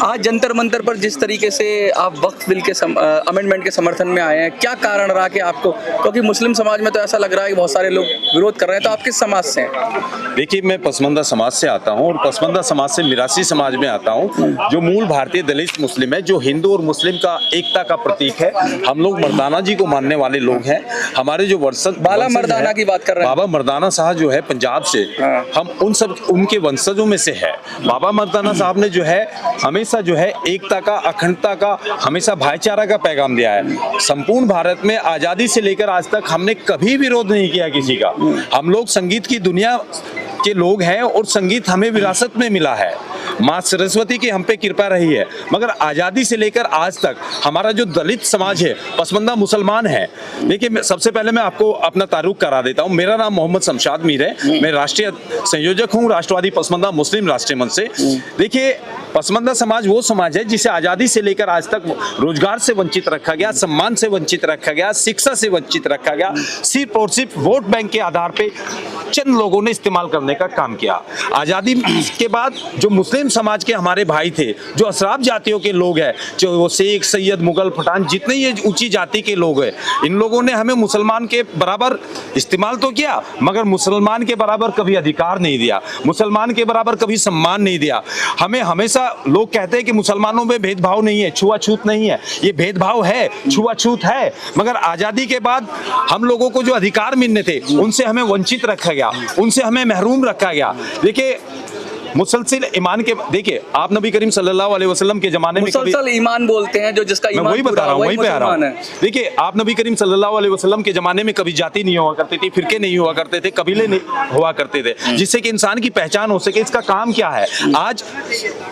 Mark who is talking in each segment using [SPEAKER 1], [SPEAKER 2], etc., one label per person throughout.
[SPEAKER 1] आज जंतर मंतर पर जिस तरीके से आप वक्फ बिल के अमेंडमेंट के समर्थन में आए हैं, क्या कारण रहा कि आपको, क्योंकि मुस्लिम समाज में तो ऐसा लग रहा है कि बहुत सारे लोग विरोध कर रहे हैं, तो आप किस समाज से हैं?
[SPEAKER 2] देखिए, मैं पसमंदा समाज से आता हूं और पसमंदा समाज से मिरासी समाज में आता हूं, जो मूल भारतीय दलित मुस्लिम है, जो हिंदू और मुस्लिम का एकता का प्रतीक है। हम लोग मर्दाना जी को मानने वाले लोग हैं। हमारे जो वंशज
[SPEAKER 1] बाला मर्दाना की बात कर रहे हैं,
[SPEAKER 2] बाबा मर्दाना साहब जो है पंजाब से, हम उनके वंशजों में से है। बाबा मर्दाना साहब ने जो है हमेशा जो है एकता का, अखंडता का, हमेशा भाईचारा का पैगाम दिया है। संपूर्ण भारत में आजादी से लेकर आज तक हमने कभी विरोध नहीं किया किसी का। हम लोग संगीत की दुनिया के लोग हैं और संगीत हमें विरासत में मिला है। माँ सरस्वती की हम पे कृपा रही है, मगर आज़ादी से लेकर आज तक हमारा जो दलित समाज है, पसमंदा मुसलमान है। देखिए, सबसे पहले मैं आपको अपना तारुफ करा देता हूँ। मेरा नाम मोहम्मद शमशाद मीर है। मैं राष्ट्रीय संयोजक हूँ राष्ट्रवादी पसमंदा मुस्लिम राष्ट्रीय मंच से। देखिए, पसमंदा समाज वो समाज है जिसे आज़ादी से लेकर आज तक रोजगार से वंचित रखा गया, सम्मान से वंचित रखा गया, शिक्षा से वंचित रखा गया। सिर्फ और सिर्फ वोट बैंक के आधार पे चंद लोगों ने इस्तेमाल करने का काम किया। आज़ादी के बाद जो मुस्लिम समाज के हमारे भाई थे, जो अशराफ जातियों के लोग हैं, जो वो शेख, सैयद, मुगल, पठान, जितने ये ऊंची जाति के लोग हैं, इन लोगों ने हमें मुसलमान के बराबर इस्तेमाल तो किया, मगर मुसलमान के बराबर कभी अधिकार नहीं दिया, मुसलमान के बराबर कभी सम्मान नहीं दिया। हमें हमेशा लोग कहते हैं कि मुसलमानों में भेदभाव नहीं है, छुआछूत नहीं है। ये भेदभाव है, छुआछूत है, मगर आज़ादी के बाद हम लोगों को जो अधिकार मिलने थे उनसे हमें वंचित रखा गया, उनसे हमें महरूम रखा गया। देखिए, मुसलसल ईमान के, देखिए आप नबी करीम सल्लल्लाहु अलैहि वसल्लम के जमाने में
[SPEAKER 1] मुसलसल ईमान बोलते हैं, जो जिसका ईमान
[SPEAKER 2] वही बता रहा हूँ, वही पे आ रहा हूँ। देखिए, आप नबी करीम सल्लल्लाहु अलैहि वसल्लम के जमाने में कभी जाति नहीं हुआ करती थी, फिरके नहीं हुआ करते थे, कबीले नहीं हुआ करते थे, जिससे कि इंसान की पहचान हो सके। इसका काम क्या है? आज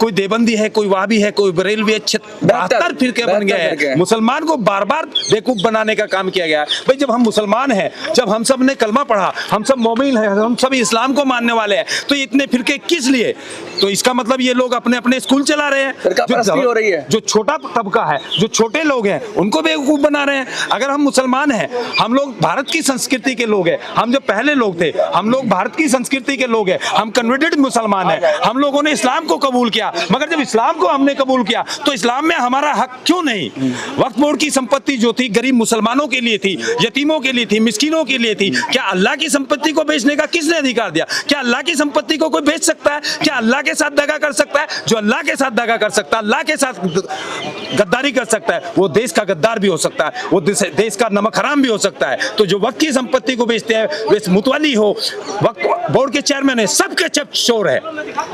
[SPEAKER 2] कोई देवबंदी है, कोई वाबी है, कोई बरेलवी है, 72 फिरके बन गए हैं। मुसलमान को बार बार बेवकूफ बनाने का काम किया गया। भाई, जब हम मुसलमान हैं, जब हम सब ने कलमा पढ़ा, हम सब मोमिन हैं, हम सब इस्लाम को मानने वाले हैं, तो इतने फिरके किस लिए? तो इसका मतलब ये लोग अपने अपने स्कूल चला रहे हैं।
[SPEAKER 1] हो रही है।
[SPEAKER 2] जो छोटा तबका है, जो छोटे लोग हैं, उनको बेवकूफ बना रहे हैं। अगर हम मुसलमान हैं, हम लोग भारत की संस्कृति के लोग हैं, हम जो पहले लोग थे, हम लोग भारत की संस्कृति के लोग हैं, हम कन्वर्टेड मुसलमान हैं, हम लोगों ने इस्लाम को कबूल किया। मगर जब इस्लाम को हमने कबूल किया तो इस्लाम में हमारा हक क्यों नहीं? वक्फ बोर्ड की संपत्ति जो थी, गरीब मुसलमानों के लिए थी, यतीमों के लिए थी, मिस्किनों के लिए थी। क्या अल्लाह की संपत्ति को बेचने का किसने अधिकार दिया? क्या अल्लाह की संपत्ति को कोई बेच सकता है? क्या अल्लाह के साथ दगा कर सकता है? जो अल्लाह के साथ दगा कर सकता है, अल्लाह के साथ गद्दारी कर सकता है, वो देश का गद्दार भी हो सकता है, वो देश का नमक हराम भी हो सकता है। तो जो वक्फ की संपत्ति को बेचते हैं, वे मुतवल्ली हो, वक्फ बोर्ड के चेयरमैन है, सबके चप चोर है।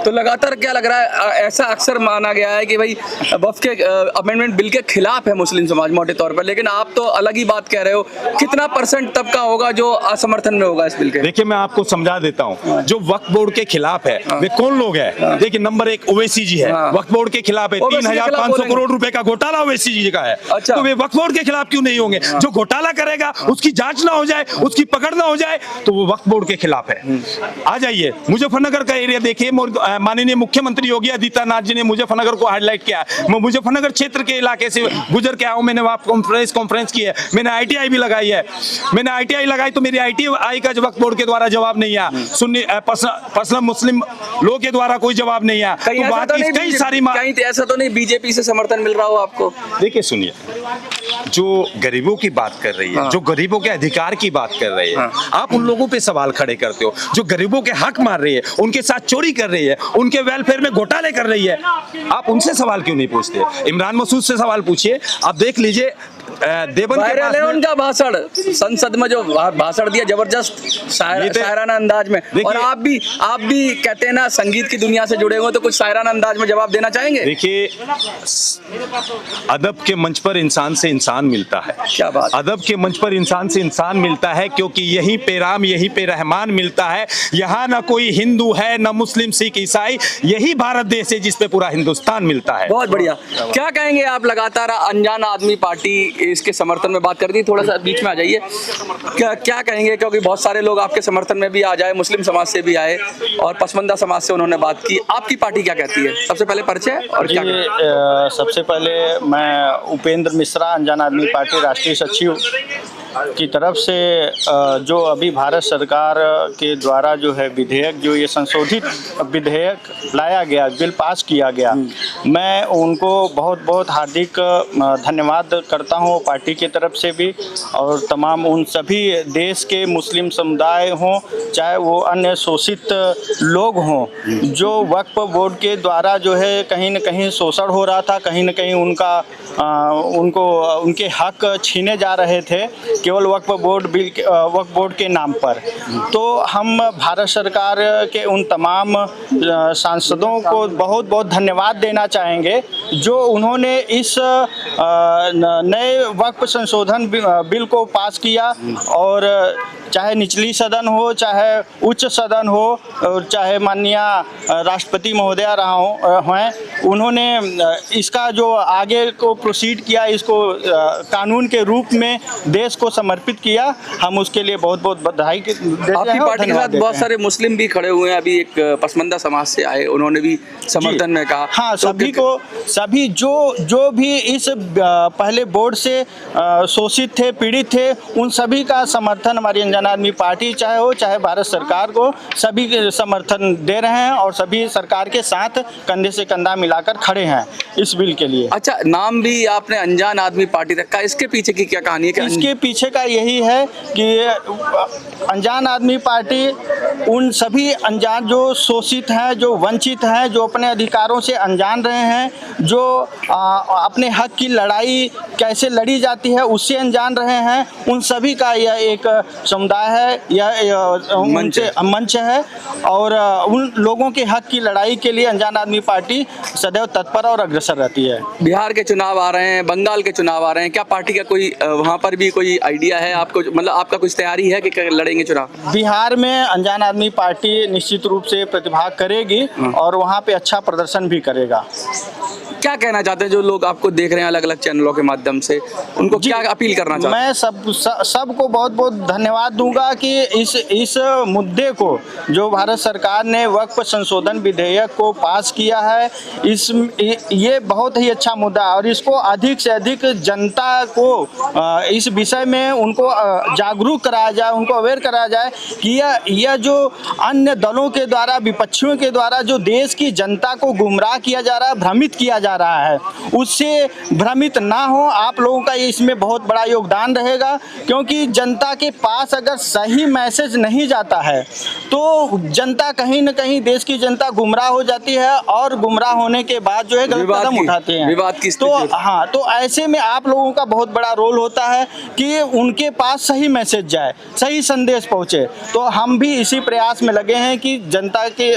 [SPEAKER 1] तो लगातार क्या लग रहा है, ऐसा अक्सर माना गया है कि भाई वक्फ के अमेंडमेंट बिल के खिलाफ है मुस्लिम समाज मोटे तौर पर, लेकिन आप तो अलग ही बात कह रहे हो। कितना % तबका होगा जो असमर्थन में होगा इस बिल के?
[SPEAKER 2] देखिए, मैं आपको समझा देता हूँ। जो वक्फ बोर्ड के खिलाफ है वे कौन लोग हैं? देखिए, नंबर 1 ओवैसी जी है, वक्फ बोर्ड के खिलाफ है। 3500 करोड़ रुपए का घोटाला ओवैसी जी का है।
[SPEAKER 1] अच्छा।
[SPEAKER 2] तो वे वक्फ बोर्ड के खिलाफ क्यों नहीं होंगे? जो घोटाला करेगा उसकी जांच ना हो जाए, उसकी पकड़ ना हो जाए, तो वो वक्फ बोर्ड के खिलाफ है। आ जाइए मुजफ्फरनगर का एरिया देखिए। माननीय मुख्यमंत्री योगी आदित्यनाथ जी ने मुजफ्फरनगर को हाईलाइट किया। मैं मुजफ्फरनगर क्षेत्र के इलाके से गुजर के आया हूं। मैंने वहां कॉन्फ्रेंस की है, मैंने ITI भी लगाई है। मैंने ITI लगाई तो मेरी ITI का वक्फ बोर्ड के द्वारा जवाब नहीं आया, सुन्नी पर्सनल मुस्लिम लोग के द्वारा कोई जवाब नहीं आया।
[SPEAKER 1] कहीं ऐसा तो नहीं बीजेपी से समर्थन मिल रहा हो आपको?
[SPEAKER 2] देखिए, सुनिए, जो गरीबों की बात कर रही है, जो गरीबों के अधिकार की बात कर रही है, आप उन लोगों पे सवाल खड़े करते हो। जो गरीबों के हक मार रही है, उनके साथ चोरी कर रही है, उनके वेलफेयर में घोटाले कर रही है, आप उनसे सवाल क्यों नहीं पूछते? इमरान मसूद से सवाल पूछिए। आप देख लीजिए, देवन के पास
[SPEAKER 1] उनका भाषण संसद में जो भाषण दिया, जबरदस्त शायराना अंदाज में। और आप भी कहते हैं ना, संगीत की दुनिया से जुड़े हुए, तो कुछ शायराना अंदाज में जवाब देना चाहेंगे?
[SPEAKER 2] देखिए, अदब के मंच पर इंसान से इंसान मिलता है।
[SPEAKER 1] क्या बात?
[SPEAKER 2] अदब के मंच पर इंसान से इंसान मिलता है, क्योंकि यहीं पे राम, यहीं पे रहमान मिलता है। यहाँ ना कोई हिंदू है, ना मुस्लिम, सिख, ईसाई, यही भारत देश है जिसपे पूरा हिंदुस्तान मिलता है।
[SPEAKER 1] बहुत बढ़िया। क्या कहेंगे आप? लगातार अनजान आदमी पार्टी इसके समर्थन में बात कर दी, थोड़ा सा बीच में आ जाइए। क्या कहेंगे, क्योंकि बहुत सारे लोग आपके समर्थन में भी आ जाए, मुस्लिम समाज से भी आए और पसमंदा समाज से उन्होंने बात की। आपकी पार्टी क्या कहती है? सबसे पहले परिचय और क्या?
[SPEAKER 3] सबसे पहले मैं उपेंद्र मिश्रा, अनजान आदमी पार्टी राष्ट्रीय सचिव की तरफ से जो अभी भारत सरकार के द्वारा जो है विधेयक, जो ये संशोधित विधेयक लाया गया, बिल पास किया गया, मैं उनको बहुत बहुत हार्दिक धन्यवाद करता हूँ पार्टी की तरफ से भी, और तमाम उन सभी देश के मुस्लिम समुदाय हों, चाहे वो अन्य शोषित लोग हों, जो वक्फ बोर्ड के द्वारा जो है कहीं न कहीं शोषण हो रहा था, कहीं न कहीं उनके हक छीने जा रहे थे केवल वक्फ बोर्ड के नाम पर। तो हम भारत सरकार के उन तमाम सांसदों को बहुत बहुत धन्यवाद देना चाहेंगे जो उन्होंने इस नए वक्फ संशोधन बिल को पास किया, और चाहे निचली सदन हो, चाहे उच्च सदन हो, और चाहे माननीय राष्ट्रपति महोदया हैं, उन्होंने इसका जो आगे को प्रोसीड किया, इसको कानून के रूप में देश को समर्पित किया। हम उसके लिए बहुत बहुत बधाई देते हैं।
[SPEAKER 1] आपकी पार्टी के साथ बहुत सारे मुस्लिम भी खड़े हुए हैं, अभी एक पसमंदा समाज से आए, उन्होंने भी समर्थन में कहा।
[SPEAKER 3] हाँ, सभी जो भी इस पहले बोर्ड से शोषित थे, पीड़ित थे, उन सभी का समर्थन हमारी अनजान आदमी पार्टी चाहे भारत सरकार को, सभी समर्थन दे रहे हैं, और सभी सरकार के साथ कंधे से कंधा मिलाकर खड़े हैं इस बिल के लिए।
[SPEAKER 1] अच्छा, नाम भी आपने अनजान आदमी पार्टी रखा, इसके पीछे की क्या कहानी है?
[SPEAKER 3] इसके पीछे का यही है कि अनजान आदमी पार्टी उन सभी अनजान, जो शोषित हैं, जो वंचित हैं, जो अपने अधिकारों से अनजान रहे हैं, जो अपने हक की लड़ाई कैसे लड़ी जाती है उससे अनजान रहे हैं, उन सभी का यह एक समुदाय है, यह मंच है, और उन लोगों के हक की लड़ाई के लिए अनजान आदमी पार्टी सदैव तत्पर और अग्रसर रहती है।
[SPEAKER 1] बिहार के चुनाव आ रहे हैं, बंगाल के चुनाव आ रहे हैं, क्या पार्टी का कोई वहाँ पर भी कोई आइडिया है आपको, मतलब आपका कुछ तैयारी है कि लड़ेंगे चुनाव?
[SPEAKER 3] बिहार में अनजान आदमी पार्टी निश्चित रूप से प्रतिभाग करेगी और वहाँ पे अच्छा प्रदर्शन भी करेगा।
[SPEAKER 1] क्या कहना चाहते हैं जो लोग आपको देख रहे हैं अलग अलग चैनलों के माध्यम से, उनको क्या अपील करना चाहते हैं?
[SPEAKER 3] मैं सबको बहुत बहुत धन्यवाद दूंगा कि इस मुद्दे को, जो भारत सरकार ने वक्फ संशोधन विधेयक को पास किया है, ये बहुत ही अच्छा मुद्दा है, और इसको अधिक से अधिक जनता को इस विषय में उनको जागरूक कराया जाए, उनको अवेयर कराया जाए कि यह जो अन्य दलों के द्वारा, विपक्षियों के द्वारा जो देश की जनता को गुमराह किया जा रहा है, भ्रमित किया जा रहा है, उससे भ्रमित ना हो। आप लोगों का इसमें बहुत बड़ा योगदान रहेगा, क्योंकि जनता के पास अगर सही मैसेज नहीं जाता है तो जनता कहीं न कहीं, देश की जनता गुमराह हो जाती है, और गुमराह होने के बाद जो है गलत कदम उठाते हैं।
[SPEAKER 1] विवाद की
[SPEAKER 3] तो ऐसे में आप लोगों का बहुत बड़ा रोल होता है कि उनके पास सही मैसेज जाए, सही संदेश पहुंचे। तो हम भी इसी प्रयास में लगे हैं कि जनता के,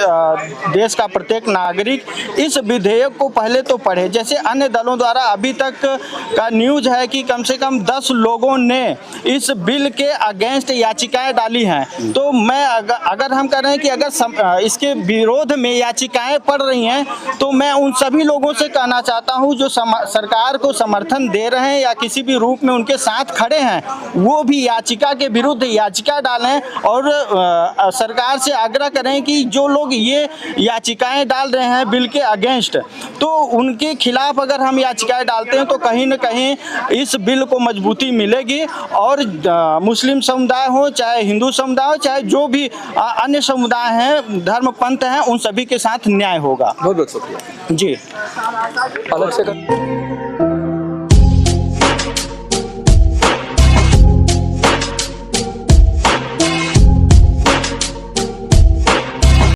[SPEAKER 3] देश का प्रत्येक नागरिक इस विधेयक को पहले तो पढ़े। जैसे अन्य दलों द्वारा अभी तक का न्यूज है कि कम से कम 10 लोगों ने इस बिल के अगेंस्ट याचिकाएं डाली हैं। तो मैं अगर हम कह रहे हैं कि अगर इसके विरोध में याचिकाएं पड़ रही हैं, तो मैं उन सभी लोगों से कहना चाहता हूं जो सरकार को समर्थन दे रहे हैं या किसी भी रूप में उनके साथ खड़े हैं, वो भी याचिका के विरुद्ध याचिका डालें, और सरकार से आग्रह करें कि जो लोग ये याचिकाएं डाल रहे हैं बिल के अगेंस्ट, तो उनके खिलाफ अगर हम याचिकाएं डालते हैं तो कहीं न कहीं इस बिल को मजबूती मिलेगी, और मुस्लिम समुदाय हो, चाहे हिंदू समुदाय हो, चाहे जो भी अन्य समुदाय हैं, धर्म पंथ हैं, उन सभी के साथ न्याय होगा।
[SPEAKER 1] बहुत बहुत शुक्रिया
[SPEAKER 3] जी।
[SPEAKER 1] अलग से